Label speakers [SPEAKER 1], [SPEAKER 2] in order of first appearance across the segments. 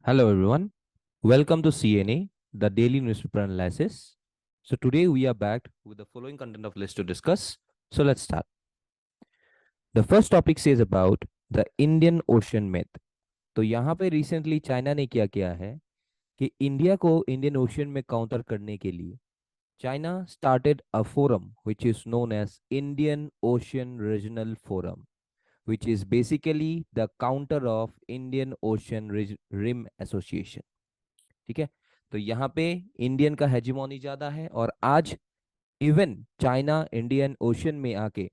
[SPEAKER 1] Hello everyone, welcome to CNA, the daily newspaper analysis. So today we are back with the following content of list to discuss. So let's start. The first topic says about the Indian Ocean myth. तो यहाँ पे recently China ने क्या किया है कि India को Indian ocean में काउंटर करने के लिए China started a forum which is known as Indian Ocean Regional Forum which is basically the counter of Indian Ocean Rim Association. ठीक है, तो यहाँ पे इंडियन का हेजिमोनी ज्यादा है और आज इवन चाइना इंडियन ओशन में आके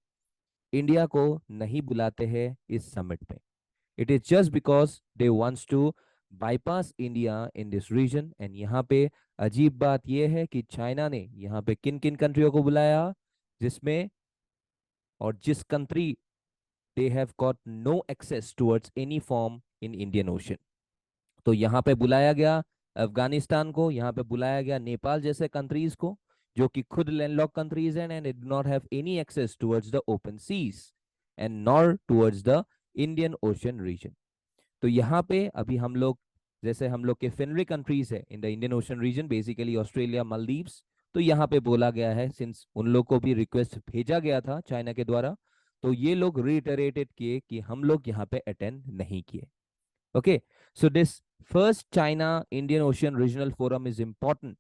[SPEAKER 1] इंडिया को नहीं बुलाते हैं इस समिट में. It is just because they wants to bypass India in this region. And यहाँ पे अजीब बात यह है कि चाइना ने यहाँ पे किन किन कंट्रियों को बुलाया जिसमें और जिस country they have got no access towards any form in Indian Ocean. तो यहाँ पे बुलाया गया अफगानिस्तान को, यहाँ पे बुलाया गया नेपाल जैसे कंट्रीज को जो कि खुद लैंडलॉक कंट्रीज हैं and do not have any access towards the open seas and nor towards the Indian Ocean region. तो यहाँ पे अभी हम लोग जैसे हम लोग के फेनरी कंट्रीज है in the Indian Ocean region, basically Australia, Maldives. तो यहाँ पे बोला गया है सिंस उन लोग को भी रिक्वेस्ट भेजा गया था चाइना के द्वारा, तो ये लोग रिटरेटेड किए कि हम लोग यहाँ पे अटेंड नहीं किए. Okay, so this first China Indian Ocean Regional Forum is important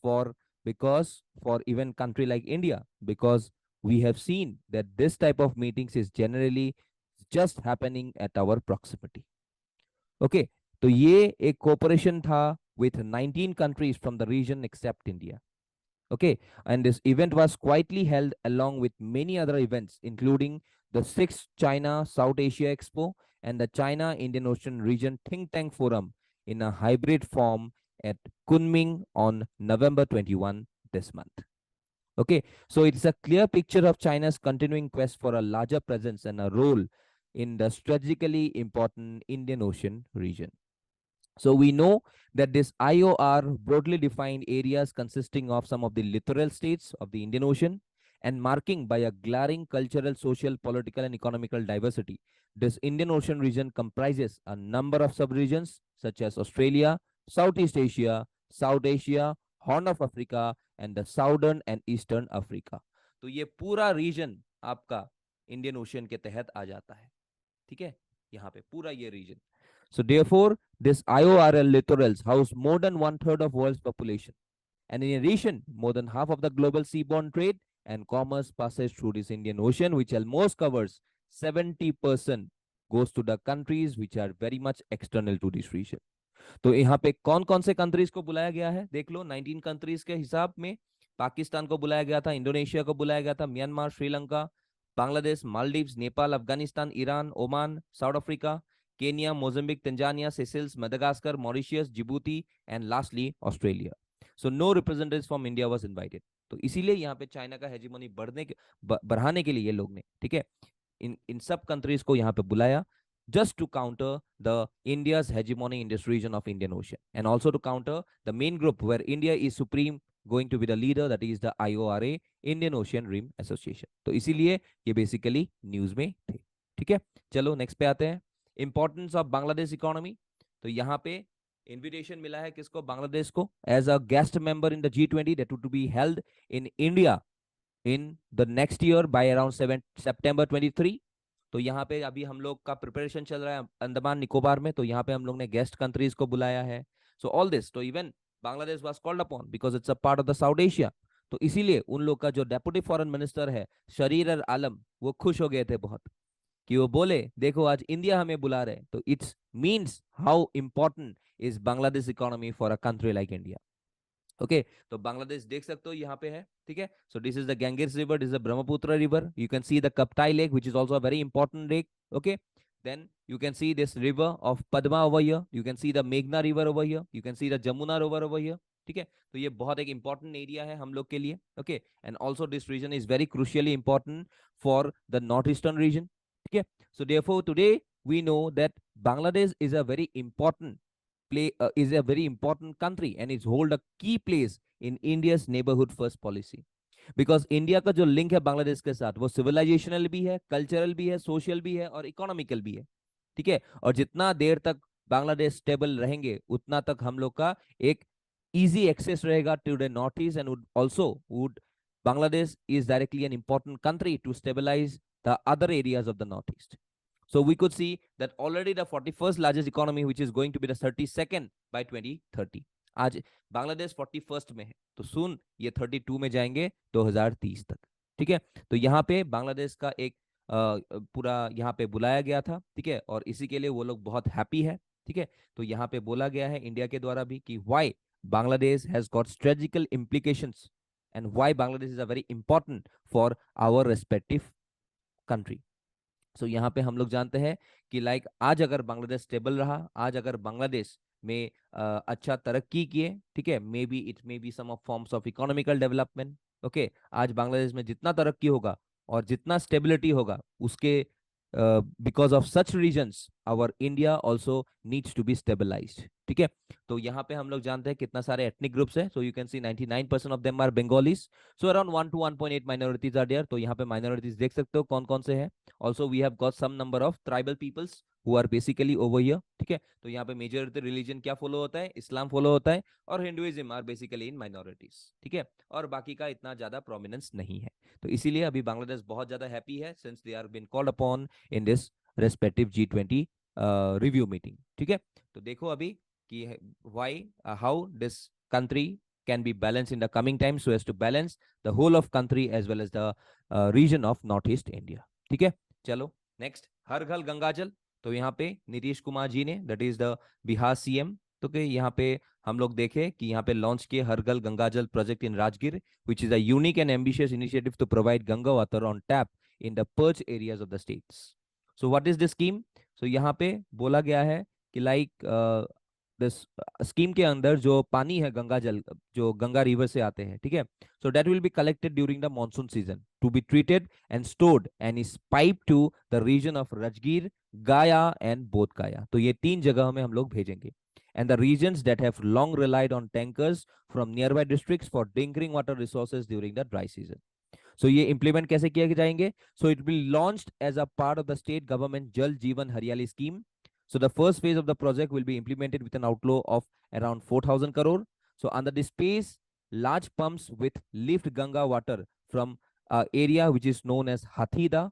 [SPEAKER 1] for because for even country like India, because we have seen that this type of meetings is generally just happening at our proximity. Okay, तो ये एक cooperation था with 19 countries from the region except India. Okay, and this event was quietly held along with many other events, including the 6th China South Asia Expo and the China Indian Ocean Region Think Tank Forum in a hybrid form at Kunming on November 21 this month. Okay, so it's a clear picture of China's continuing quest for a larger presence and a role in the strategically important Indian Ocean region. So we know that this IOR broadly defined areas consisting of some of the littoral states of the Indian Ocean and marking by a glaring cultural, social, political, and economical diversity. This Indian Ocean region comprises a number of subregions such as Australia, Southeast Asia, South Asia, Horn of Africa, and the Southern and Eastern Africa. तो ये पूरा reason आपका Indian ocean के तहत आ जाता है. ठीक है, यहाँ पे पूरा ये reason. So therefore, this IORL littorals house more than 1/3 of world's population. And in addition, more than half of the global seaborne trade and commerce passes through this Indian Ocean, which almost covers 70% goes to the countries which are very much external to this region. तो यहाँ पे कौन कौन से countries को बुलाया गया है देख लो. 19 कंट्रीज के हिसाब में पाकिस्तान को बुलाया गया था, इंडोनेशिया को बुलाया गया था, Myanmar, Sri Lanka, Bangladesh, Maldives, Nepal, Afghanistan, Iran, Oman, south Africa, Kenya, Mozambique, Tanzania, Seychelles, Madagascar, Mauritius, Djibouti, and lastly Australia. So no representatives from India was invited. तो इसीलिए यहाँ पे चाइना का हेजिमोनी बढ़ाने के लिए ये लोग ने, ठीक है, इन सब कंट्रीज को यहाँ पे बुलाया just to counter the India's hegemony in this region of Indian Ocean and also to counter the main group where India is supreme going to be the leader, that is the IORA, Indian Ocean Rim Association. तो इसीलिए ये basically news में थे. ठीक है, चलो next पे आते हैं. Importance of Bangladesh economy. तो यहाँ पे इनविटेशन मिला है किसको, बांग्लादेश को, as a guest member in the G20 that to be held in India in the next year by around September 23. तो यहाँ पे अभी हम लोग का प्रिपरेशन चल रहा है अंडमान निकोबार में, तो यहाँ पे हम लोग ने गेस्ट कंट्रीज को बुलाया है. सो ऑल दिस, तो even Bangladesh was called upon because it's a part of the south Asia. तो इसीलिए उन लोग का जो डेप्यूटी फॉरेन मिनिस्टर है शरीर आलम, वो खुश हो गए थे बहुत कि वो बोले देखो आज इंडिया हमें बुला रहे. तो it's means how important is Bangladesh economy for a country like India. Okay, तो बांग्लादेश देख सकते हो यहाँ पे है. ठीक है, so this is the Ganges river, this is the Brahmaputra river. You can see the Kaptai lake which is also a very important lake. Okay, then you can see this river of Padma over here, you can see the Meghna river over here, you can see the Jamuna river over here. ठीक है, तो ये बहुत एक important area है हम लोग के लिए. Okay, and also this region is very crucially important for the north eastern region. ठीक है, so therefore today we know that Bangladesh is a very important is a very important country and it hold a key place in India's neighborhood first policy. Because India का जो link है बांग्लादेश के साथ वो civilisational भी है, cultural भी है, सोशल भी है और इकोनॉमिकल भी है. ठीक है, और जितना देर तक बांग्लादेश स्टेबल रहेंगे उतना तक हम लोग का एक इजी एक्सेस रहेगा to the North East and would also would Bangladesh is directly an important country to stabilise the other areas of the North East. So we could see that already the 41st largest economy, which is going to be the 32nd by 2030. आज Bangladesh 41st में है, तो सुन ये 32 में जाएंगे 2030 तक. ठीक है, तो यहाँ पे बांग्लादेश का एक पूरा यहाँ पे बुलाया गया था. ठीक है, और इसी के लिए वो लोग बहुत हैप्पी है. ठीक है, तो यहाँ पे बोला गया है इंडिया के द्वारा भी कि why Bangladesh has got strategical implications and why Bangladesh is a very important for our respective country. So यहाँ पे हम लोग जानते हैं कि लाइक आज अगर बांग्लादेश स्टेबल रहा, आज अगर बांग्लादेश में अच्छा तरक्की किए, ठीक है, maybe it may be some of forms of economical development. Okay, आज बांग्लादेश में जितना तरक्की होगा और जितना स्टेबिलिटी होगा उसके because of such reasons our India also needs to be stabilised. ठीक है, तो यहाँ पे हम लोग जानते हैं कितना सारे एथनिक ग्रुप्स है. So you can see 99% of them are Bengalis. So around 1 to 1.8 minorities are there. तो यहाँ पे माइनॉरिटीज देख सकते हो कौन कौन से हैं. Also, we have got some number of tribal peoples who are basically over here. ठीक है, तो यहाँ पे मेजर रिलीजन क्या फॉलो होता है, इस्लाम फॉलो होता है, और Hinduism are basically in minorities. ठीक है, और बाकी का इतना ज्यादा प्रोमिनेंस नहीं है. तो इसीलिए अभी बांग्लादेश बहुत ज्यादा हैप्पी है since they are been called upon in this respective G20 review meeting. ठीक है, तो देखो अभी कि why how this country can be balanced in the coming time so as to balance the whole of country as well as the region of northeast India. ठीक है, चलो next, हर घर गंगाजल. तो यहाँ पे नीतीश कुमार जी ने, that is the Bihar CM, तो कि यहाँ पे हम लोग देखे कि यहाँ पे लॉन्च किए हर घर Gangajal project in Rajgir, which is a unique and ambitious initiative to provide Ganga water on tap in the parched areas of the states. So what is this scheme? So यहाँ पे बोला गया है कि लाइक दिस स्कीम के अंदर जो पानी है गंगा जल, जो गंगा रिवर से आते हैं, ठीक है, so that will be collected during the monsoon season to be treated and stored and is piped to the region of Rajgir, Gaya and Bodh Gaya. तो ये तीन जगह में हम लोग भेजेंगे. And the regions that have long relied on tankers from nearby districts for drinking water resources during the dry season. So ये implement कैसे किए जाएंगे? So it will be launched as a part of the state government Jal Jeevan Haryali scheme. So the first phase of the project will be implemented with an outflow of around 4,000 crore. So under this phase, large pumps with lift Ganga water from area which is known as Hathida,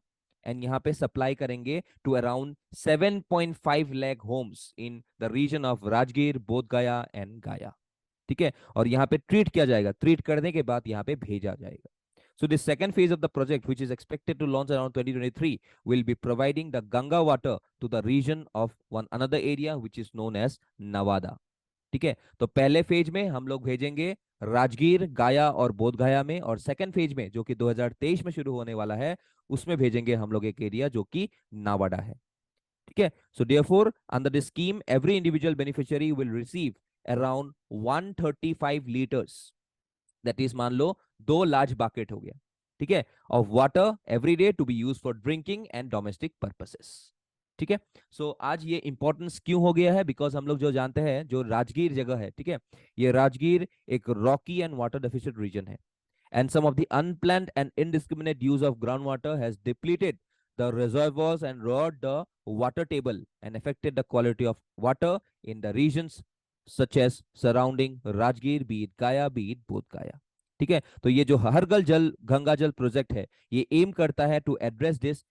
[SPEAKER 1] and यहाँ पे supply करेंगे to around 7.5 lakh homes in the region of Rajgir, Bodh Gaya and Gaya. ठीक है, और यहाँ पे treat किया जाएगा, ट्रीट करने के बाद यहाँ पे भेजा जाएगा. So the second phase of the project, which is expected to launch around 2023, will be providing the Ganga water to the region of one another area which is known as Nawada. ठीक है, तो पहले phase में हम लोग भेजेंगे राजगीर, गाया और बोध गया में, और सेकंड फेज में जो कि 2023 में शुरू होने वाला है उसमें भेजेंगे हम लोग एक एरिया जो कि नावाडा है. ठीक है, so therefore under this scheme every individual beneficiary will receive around 135 litres, that is मान लो 2 लार्ज बकेट हो गया, ठीक है, of water every day to be use for drinking and domestic purposes. ठीक है, सो आज ये इंपॉर्टेंस क्यों हो गया है? बिकॉज हम लोग जो जानते हैं जो राजगीर जगह है, ठीक है, ये राजगीर एक rocky and water deficient region है, and some of the unplanned and indiscriminate use of groundwater has depleted the reservoirs and lowered the water table and affected the quality of water in the regions such as surrounding Rajgir, be it Gaya, be it Bodh Gaya. ठीक है, तो ये जो हर घर जल गंगा जल project है ये एम करता है to address this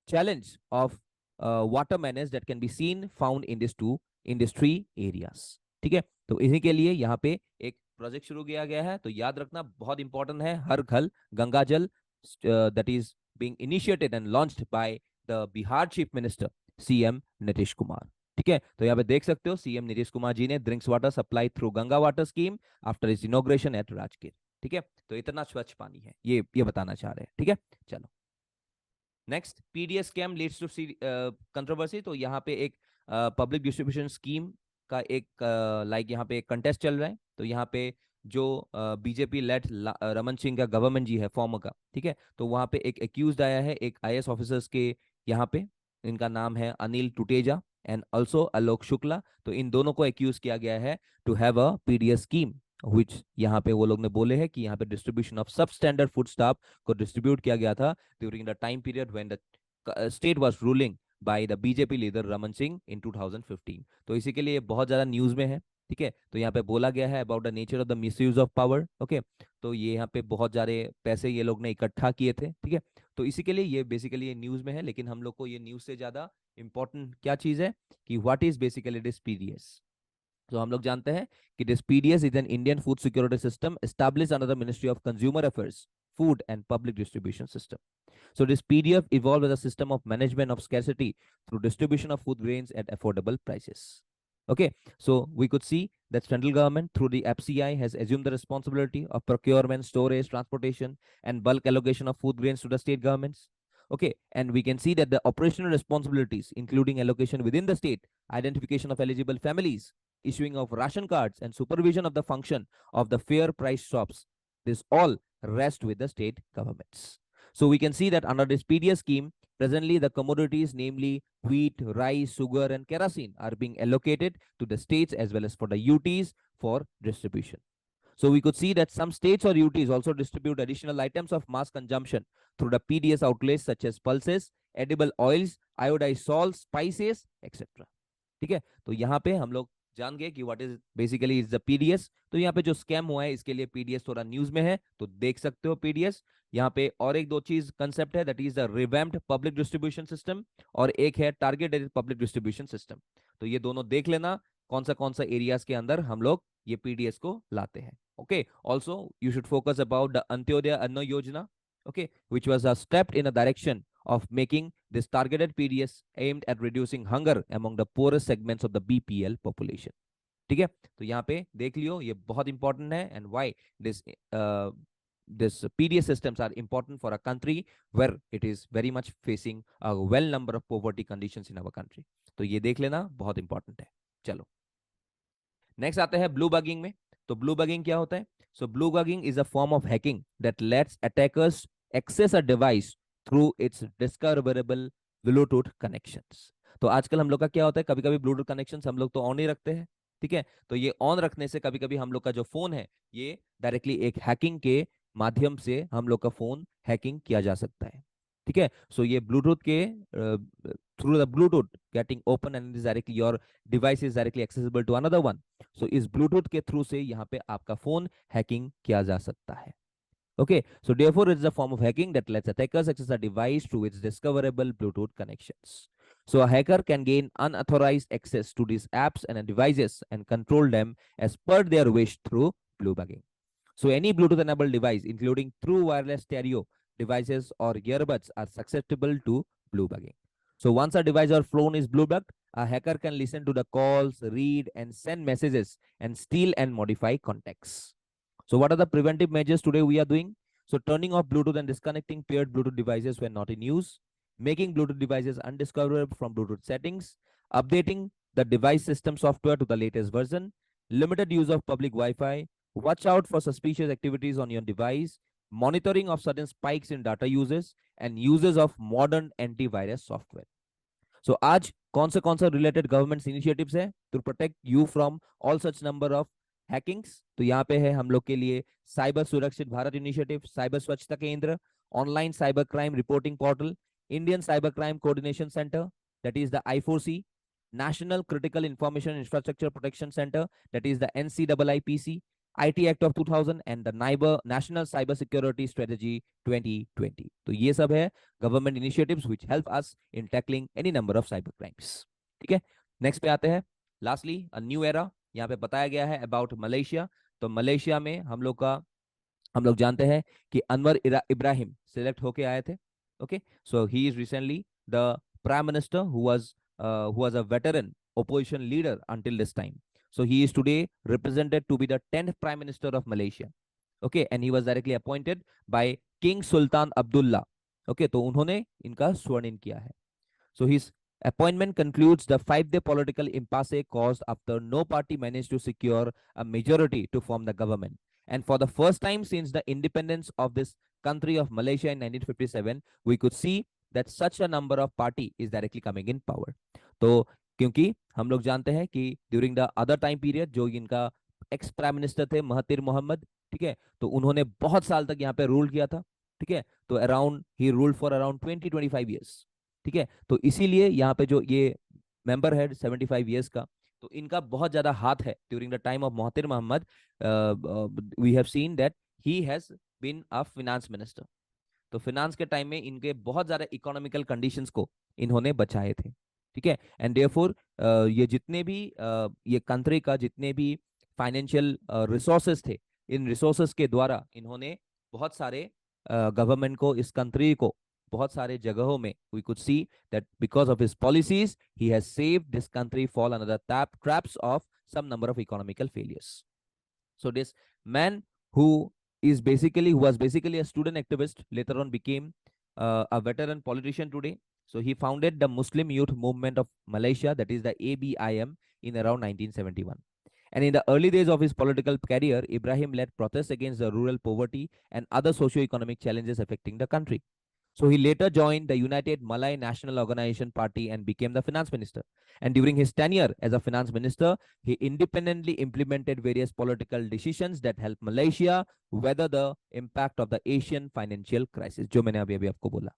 [SPEAKER 1] challenge of water menace that can be seen found in these three areas. ठीक है, तो इन्हीं के लिए यहाँ पे एक प्रोजेक्ट शुरू किया गया है. तो याद रखना बहुत इंपॉर्टेंट है, हर घर गंगा जल, that is being initiated and launched by the Bihar chief minister CM Nitish Kumar. ठीक है, तो यहाँ पे देख सकते हो सीएम नीतीश कुमार जी ने drinks water supply through Ganga water scheme after is inauguration at Rajgir. ठीक है, तो इतना स्वच्छ पानी है, ये बताना चाह रहे हैं. ठीक है, चलो next, PDS scam leads to controversy. तो यहाँ पे एक पब्लिक डिस्ट्रीब्यूशन स्कीम का एक लाइक यहाँ पे एक कंटेस्ट चल रहा है. तो यहाँ पे जो बीजेपी लेड रमन सिंह का गवर्नमेंट जी है फॉर्मर का, ठीक है, तो वहाँ पे एक एक्यूज आया है एक आईएएस ऑफिसर्स के यहाँ पे, इनका नाम है अनिल टुटेजा एंड ऑल्सो आलोक शुक्ला. तो इन दोनों को एक्यूज किया गया है to have a PDS scheme which यहाँ पे वो लोग ने बोले हैं कि यहाँ पे distribution of substandard food stuff को डिस्ट्रीब्यूट किया गया था during the time period when the state was ruling by the BJP leader Raman Singh in 2015। तो इसी के लिए बहुत ज्यादा न्यूज में है। ठीक है, तो यहाँ पे बोला गया है about the nature of the misuse of power. Okay, तो ये यहाँ पे बहुत सारे पैसे ये लोग ने इकट्ठा किए थे। ठीक है, तो इसी के लिए ये बेसिकली ये न्यूज में है, लेकिन हम लोग को ये न्यूज से ज्यादा इंपॉर्टेंट क्या चीज है कि what is basically this PDS. तो हम लोग जानते हैं कि this PDS is an Indian food security system established under the ministry of consumer affairs, food and public distribution system. So this PDF evolved as a system of management of scarcity through distribution of food grains at affordable prices. Okay, so we could see that central government through the FCI has assumed the responsibility of procurement, storage, transportation, and bulk allocation of food grains to the state governments. Okay, and we can see that the operational responsibilities, including allocation within the state, identification of eligible families, issuing of ration cards, and supervision of the function of the fair price shops, this all rest with the state governments. So we can see that under this PDS scheme, presently the commodities, namely wheat, rice, sugar, and kerosene, are being allocated to the states as well as for the UTs for distribution. So we could see that some states or UTs also distribute additional items of mass consumption through the PDS outlets such as pulses, edible oils, iodized salts, spices, etc. ठीक है, तो यहाँ पे हम लोग जान गए कि what is basically is the PDS. तो यहाँ पे जो स्कैम हुआ है इसके लिए पीडीएस थोड़ा न्यूज में है, तो देख सकते हो पीडीएस। यहाँ पे और एक दो चीज कंसेप्ट है, that is the revamped public distribution system, और एक है टारगेटेड पब्लिक डिस्ट्रीब्यूशन सिस्टम। तो ये दोनों देख लेना कौन सा एरियाज के अंदर हम लोग ये पीडीएस को लाते हैं। Okay, also you should focus about the Antyodaya अन्न योजना, okay, which was a step in a direction of making this targeted PDS aimed at reducing hunger among the poorest segments of the BPL population. ठीक है, तो यहाँ पे देख लियो ये बहुत इंपॉर्टेंट है, and why this PDS systems are important for a country where it is very much facing a well number of poverty conditions in our country. तो ये देख लेना बहुत इंपॉर्टेंट है। चलो नेक्स्ट आते हैं ब्लू बगिंग में। तो ब्लू बगिंग क्या होता है? So blue bugging is a form of hacking that let's attackers access a device through its discoverable Bluetooth connections. तो आजकल हम लोग का क्या होता है, कभी कभी ब्लूटूथ कनेक्शंस हम लोग तो ऑन ही रखते हैं। ठीक है, तो ये ऑन रखने से कभी कभी हम लोग का जो फोन है ये डायरेक्टली एक हैकिंग के माध्यम से हम लोग का फोन हैकिंग किया जा सकता है। ठीक है, सो ये ब्लूटूथ के through the Bluetooth getting open and is directly your device is directly accessible to another one. So इस ब्लूटूथ के थ्रू से यहाँ पे आपका फोन हैकिंग किया जा सकता है। Okay, so therefore it's a form of hacking that lets attackers access a device through its discoverable Bluetooth connections. So a hacker can gain unauthorized access to these apps and devices and control them as per their wish through blue bugging. So any Bluetooth enabled device, including true wireless stereo devices or earbuds, are susceptible to blue bugging. So once a device or phone is blue bugged, a hacker can listen to the calls, read and send messages, and steal and modify contacts. So what are the preventive measures today we are doing? So turning off Bluetooth and disconnecting paired Bluetooth devices when not in use, making Bluetooth devices undiscoverable from Bluetooth settings, updating the device system software to the latest version, limited use of public Wi-Fi, watch out for suspicious activities on your device, monitoring of sudden spikes in data uses, and uses of modern antivirus software. So आज कौन सा related government initiatives है to protect you from all such number of hackings? तो यहाँ पे है हम लोग के लिए साइबर सुरक्षित भारत इनिशिएटिव, साइबर स्वच्छता केंद्र, online cyber crime reporting portal, Indian cyber crime coordination centre that is the I4C, national critical information infrastructure protection centre that is the NCIIPC, IT Act of 2000 and the National Cyber Security Strategy 2020. तो ये सब है government initiatives which help us in tackling any number of cyber crimes. ठीक है, next पे आते हैं। Lastly a new era, यहाँ पे बताया गया है अबाउट मलेशिया। तो मलेशिया में हम लोग जानते हैं कि अनवर इब्राहिम सिलेक्ट होके आए थे। Okay, so he is recently the prime minister who was a veteran opposition leader until this time. So he is today represented to be the 10th Prime Minister of Malaysia. Okay, and he was directly appointed by King Sultan Abdullah. Okay, तो उन्होंने इनका स्वर्ण इन किया है। So his appointment concludes the 5-day political impasse caused after no party managed to secure a majority to form the government. And for the first time since the independence of this country of Malaysia in 1957, we could see that such a number of party is directly coming in power. तो क्योंकि हम लोग जानते हैं कि during the other time period जो इनका ex prime minister थे महातिर मोहम्मद, ठीक है, तो उन्होंने बहुत साल तक यहाँ पे रूल किया था। ठीक है, तो around he ruled for around 20-25 years. ठीक है, तो इसीलिए यहाँ पे जो ये मेंबर है 75 ईयर्स का, तो इनका बहुत ज्यादा हाथ है during the time of Mahathir Mohamad. We have seen that he has been a finance minister. तो फिनेंस के टाइम में इनके बहुत ज्यादा इकोनॉमिकल कंडीशंस को इन्होंने बचाए थे। ठीक है, एंड देयरफॉर ये जितने भी ये कंट्री का जितने भी फाइनेंशियल रिसोर्सेस थे, इन रिसोर्सेस के द्वारा इन्होंने बहुत सारे गवर्नमेंट को, इस कंट्री को बहुत सारे जगहों में we could see that because of his policies he has saved this country fall under the traps of some number of economical failures. So this man who who was basically a student activist, later on became a veteran politician today. So he founded the Muslim Youth Movement of Malaysia, that is the ABIM, in around 1971. And in the early days of his political career, Ibrahim led protests against the rural poverty and other socio-economic challenges affecting the country. So he later joined the United Malay National Organization Party and became the finance minister. And during his tenure as a finance minister, he independently implemented various political decisions that helped Malaysia weather the impact of the Asian financial crisis, जो मैंने अभी अभी आपको बोला.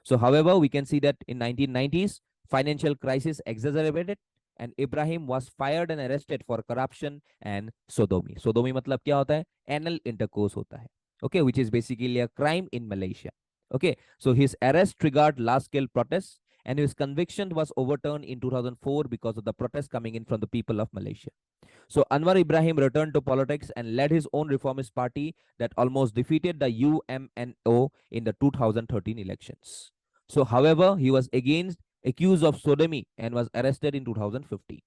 [SPEAKER 1] So, however, we can see that in 1990s, financial crisis exacerbated and Ibrahim was fired and arrested for corruption and sodomy. Sodomy मतलब क्या होता है? Anal intercourse होता है. Okay, which is basically a crime in Malaysia. Okay, so his arrest triggered large-scale protests and his conviction was overturned in 2004 because of the protests coming in from the people of Malaysia. So Anwar Ibrahim returned to politics and led his own reformist party that almost defeated the UMNO in the 2013 elections. So, however, he was against accused of sodomy and was arrested in 2015.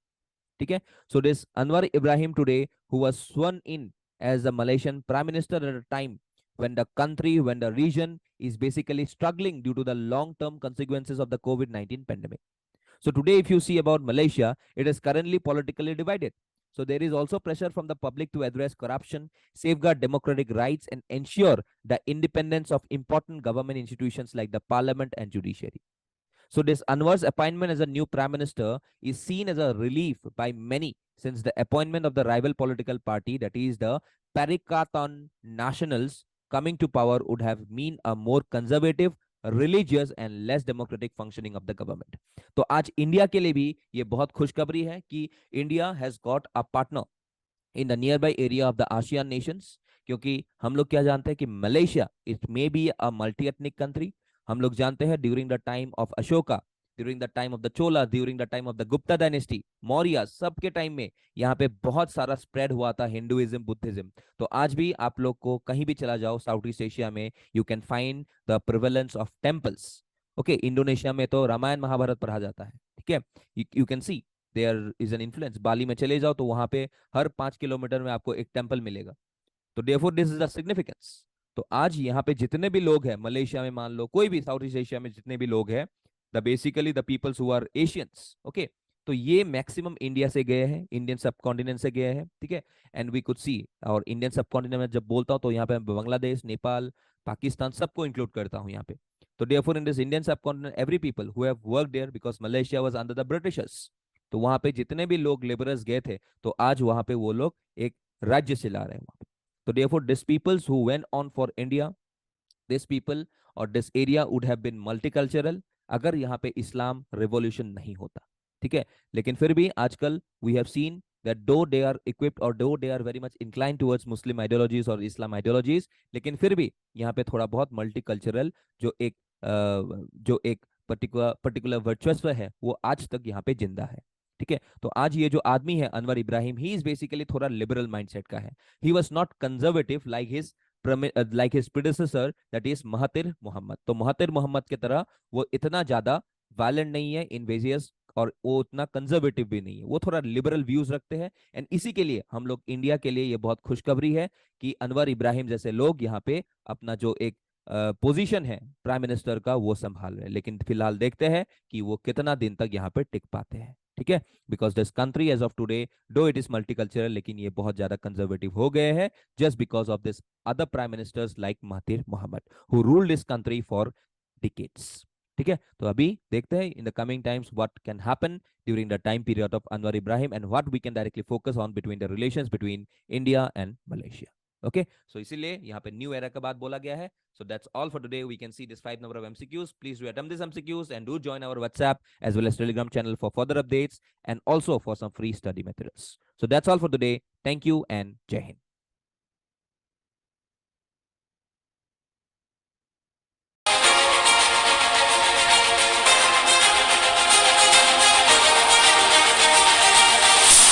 [SPEAKER 1] Okay? So this Anwar Ibrahim today, who was sworn in as the Malaysian Prime Minister at a time when the country, when the region is basically struggling due to the long-term consequences of the COVID-19 pandemic. So today, if you see about Malaysia, it is currently politically divided. So there is also pressure from the public to address corruption, safeguard democratic rights, and ensure the independence of important government institutions like the parliament and judiciary. So this Anwar's appointment as a new prime minister is seen as a relief by many, since the appointment of the rival political party, that is the Perikatan Nationals, coming to power would have mean a more conservative, religious and less democratic functioning of the government. तो आज India के लिए भी ये बहुत खुशखबरी है कि India has got a partner in the near by area of the ASEAN Nations. क्योंकि हम लोग क्या जानते हैं कि Malaysia it may be a multi ethnic country. हम लोग जानते हैं during the time of Ashoka, during the time of the Chola, during the time of the Gupta dynasty, Maurya, सबके टाइम में यहाँ पे बहुत सारा स्प्रेड हुआ था हिंदुइज्म, बुद्धिज्म. तो आज भी आप लोग को कहीं भी चला जाओ साउथ ईस्ट एशिया में, you can find the prevalence of temples. Okay, Indonesia में तो रामायण महाभारत पढ़ा जाता है. ठीक है, you can see there is an influence. Bali में चले जाओ तो वहां पे हर 5 किलोमीटर में आपको एक टेम्पल मिलेगा. तो therefore this is the significance. तो आज यहाँ पे जितने भी लोग हैं मलेशिया में, मान लो कोई भी साउथ ईस्ट एशिया में जितने भी लोग हैं, the basically the peoples who are Asians, okay, तो ये मैक्सिमम इंडिया से गए हैं, इंडियन सब कॉन्टिनेंट से गए हैं. ठीक है, एंड वी कुड सी, और इंडियन सब कॉन्टिनेंट में जब बोलता हूँ तो यहाँ पे बांग्लादेश, नेपाल, पाकिस्तान सबको इंक्लूड करता हूँ यहाँ पे. तो therefore in this Indian subcontinent every people who have worked there because Malaysia was under the Britishers. तो वहां पे जितने भी लोग लेबरर्स गए थे, तो आज वहां पे वो लोग एक राज्य चला रहे हैं वहां पे. So therefore, these peoples who went on for India, this people or this area would have been multicultural अगर यहाँ पे इस्लाम रिवॉल्यूशन नहीं होता. ठीक है, लेकिन फिर भी आजकल we have seen that though they are equipped or though they are very much inclined towards Muslim ideologies or Islam ideologies, लेकिन फिर भी यहाँ पे थोड़ा बहुत मल्टीकल्चरल जो एक पर्टिकुलर वर्चस्व है वो आज तक यहाँ पे जिंदा है. ठीक है, तो आज ये जो आदमी है Anwar Ibrahim, he is basically थोड़ा लिबरल माइंडसेट का है. He was not conservative like his predecessor that is Mahathir Mohamad. तो महातिर मोहम्मद की तरह वो इतना ज्यादा वायलेंट नहीं है, इन्वेजियस, और वो उतना कंजर्वेटिव भी नहीं है, वो थोड़ा लिबरल व्यूज रखते हैं. एंड इसी के लिए हम लोग इंडिया के लिए ये बहुत खुशखबरी है कि अनवर इब्राहिम जैसे लोग यहाँ पे अपना जो एक पोजीशन है प्राइम मिनिस्टर का वो संभाल रहे हैं. लेकिन फिलहाल देखते हैं कि वो कितना दिन तक यहाँ पे टिक पाते हैं. ठीक है, because this country as of today though it is multicultural, लेकिन ये बहुत ज्यादा कंजर्वेटिव हो गए हैं just because of this other prime ministers like Mahathir Mohamad who ruled this country for decades. ठीक है, तो अभी देखते हैं in the coming times what can happen during the time period of Anwar Ibrahim and what we can directly focus on between the relations between India and Malaysia. Okay, सो इसीलिए यहाँ पे new era का बात बोला गया है. So that's all for today. We can see this 5 number of MCQs. Please do attempt these MCQs and do join our WhatsApp as well as Telegram channel for further updates and also for some free study materials. So that's all for today. Thank you and Jai Hind.